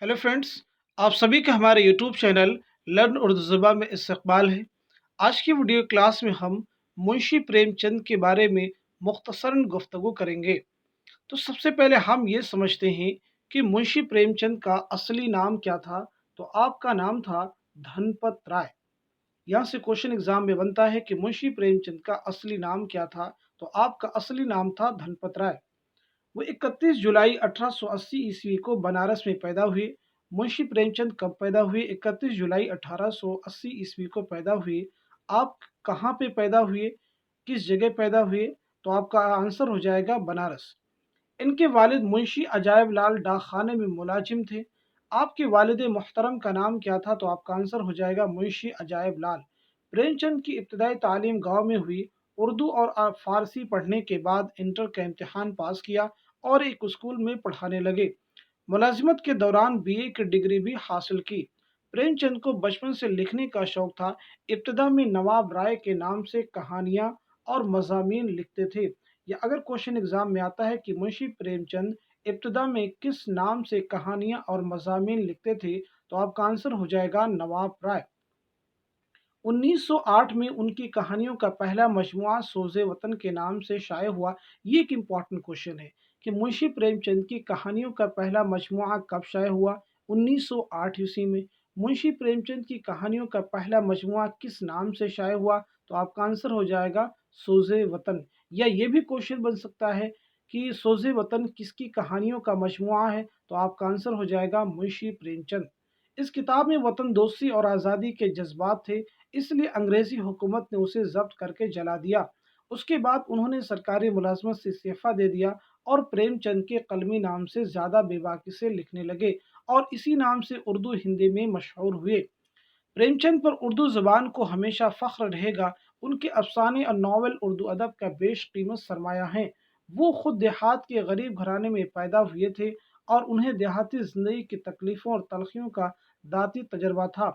Hello friends. आप सभी का हमारे यूट्यूब चैनल लर्न उर्दू ज़ुबान में इस्तकबाल है। आज की वीडियो क्लास में हम मुंशी प्रेमचंद के बारे में मुख्तसरन गुफ्तगू करेंगे। तो सबसे पहले हम ये समझते हैं कि मुंशी प्रेमचंद का असली नाम क्या था। तो आपका नाम था धनपत राय। यहाँ से क्वेश्चन एग्जाम में बनता है कि मुंशी प्रेमचंद का असली नाम क्या था। तो आपका असली नाम था धनपत राय। वो 31 जुलाई 1880 ईस्वी को बनारस में पैदा हुए। मुंशी प्रेमचंद कब पैदा हुए? 31 जुलाई 1880 ईस्वी को पैदा हुए। आप कहाँ पे पैदा हुए, किस जगह पैदा हुए? तो आपका आंसर हो जाएगा बनारस। इनके वालिद मुंशी अजायब लाल डाकखाने में मुलाजिम थे। आपके वालिद मोहतरम का नाम क्या था? तो आपका आंसर हो जाएगा मुंशी अजायब लाल। प्रेमचंद की इब्तदाई तालीम गांव में हुई। उर्दू और फारसी पढ़ने के बाद इंटर का इम्तिहान पास किया और एक स्कूल में पढ़ाने लगे। मुलाजिमत के दौरान बीए की डिग्री भी हासिल की। प्रेमचंद को बचपन से लिखने का शौक था। इब्तदा में नवाब राय के नाम से कहानियां और मज़ामीन लिखते थे। या अगर क्वेश्चन एग्जाम में आता है कि मुंशी प्रेमचंद इब्तदा में किस नाम से कहानियां और मज़ामीन लिखते थे, तो आपका आंसर हो जाएगा नवाब राय। 1908 में उनकी कहानियों का पहला मजमुआ सोज़े वतन के नाम से शाये हुआ। ये एक इम्पॉर्टेंट क्वेश्चन है कि मुंशी प्रेमचंद की कहानियों का पहला मजमुआ कब शाये हुआ? 1908 ईस्वी में। मुंशी प्रेमचंद की कहानियों का पहला मजमुआ किस नाम से शाये हुआ? तो आपका आंसर हो जाएगा सोज़े वतन। या ये भी क्वेश्चन बन सकता है कि सोज़े वतन किसकी कहानियों का मजमुआ है? तो आपका आंसर हो जाएगा मुंशी प्रेमचंद। इस किताब में वतन दोस्ती और आज़ादी के जज्बात थे, इसलिए अंग्रेजी हुकूमत ने उसे जब्त करके जला दिया। उसके बाद उन्होंने सरकारी मुलाजमत से इस्तीफा दे दिया और प्रेमचंद के कलमी नाम से ज़्यादा बेबाकी से लिखने लगे और इसी नाम से उर्दू हिंदी में मशहूर हुए। प्रेमचंद पर उर्दू ज़बान को हमेशा फ़ख्र रहेगा। उनके अफ़साने और नावल उर्दू अदब का बेशकीमत सरमाया हैं। वो खुद देहात के गरीब घराने में पैदा हुए थे और उन्हें देहाती ज़िंदगी की तकलीफ़ों और तलख़ियों का दाती तजर्बा था।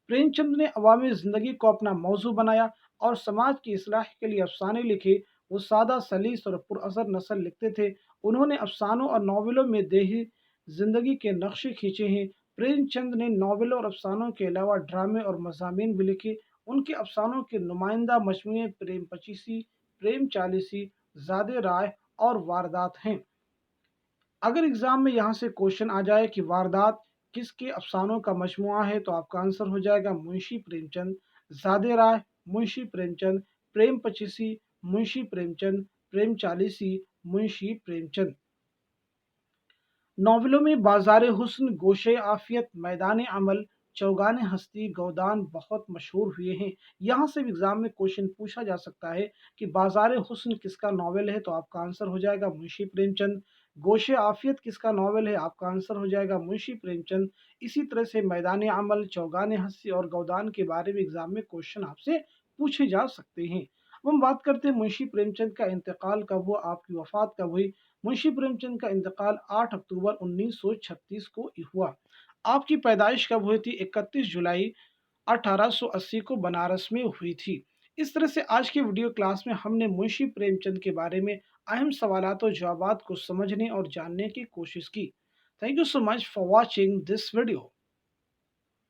प्रेमचंद ने अवामी ज़िंदगी को अपना मौजू बनाया और समाज की इस्लाह के लिए अफ़साने लिखे। वो सादा सलीस और पुरअसर नस्ल लिखते थे। उन्होंने अफ़सानों और नावलों में देही ज़िंदगी के नक्शे खींचे हैं। प्रेमचंद ने नावलों और अफ़सानों के अलावा ड्रामे और मज़ामीन भी लिखे। उनके अफ़सानों के नुमाइंदा मजमूए प्रेम पचीसी, प्रेम चालीसी, ज़ादे राय और वारदात हैं। अगर एग्ज़ाम में यहाँ से क्वेश्चन आ जाए कि वारदात किसके अफ़सानों का मजमुआ है, तो आपका आंसर हो जाएगा मुंशी प्रेमचंद। ज़ादे राय मुंशी प्रेमचंद, प्रेम पचीसी मुंशी प्रेमचंद, प्रेम चालीसी मुंशी प्रेमचंद। नॉवलों में बाज़ार हुस्न, गोशे आफ़ियत, मैदान अमल, चौगान हस्ती, गोदान बहुत मशहूर हुए हैं। यहाँ से भी एग्ज़ाम में क्वेश्चन पूछा जा सकता है कि बाज़ार हुस्न किसका नावल है? तो आपका आंसर हो जाएगा मुंशी प्रेमचंद। गोशे आफ़ियत किसका नावल है? आपका आंसर हो जाएगा मुंशी प्रेमचंद। इसी तरह से मैदान अमल, चौगान हस्ती और गोदान के बारे में एग्ज़ाम में क्वेश्चन आपसे पूछे जा सकते हैं। अब हम बात करते हैं मुंशी प्रेमचंद का इंतकाल कब हुआ, आपकी वफ़ात कब हुई। मुंशी प्रेमचंद का इंतकाल 8 अक्टूबर 1936 को हुआ। आपकी पैदाइश कब हुई थी? 31 जुलाई 1880 को बनारस में हुई थी। इस तरह से आज की वीडियो क्लास में हमने मुंशी प्रेमचंद के बारे में अहम सवालात और जवाबात को समझने और जानने की कोशिश की। Thank you so much for watching this video.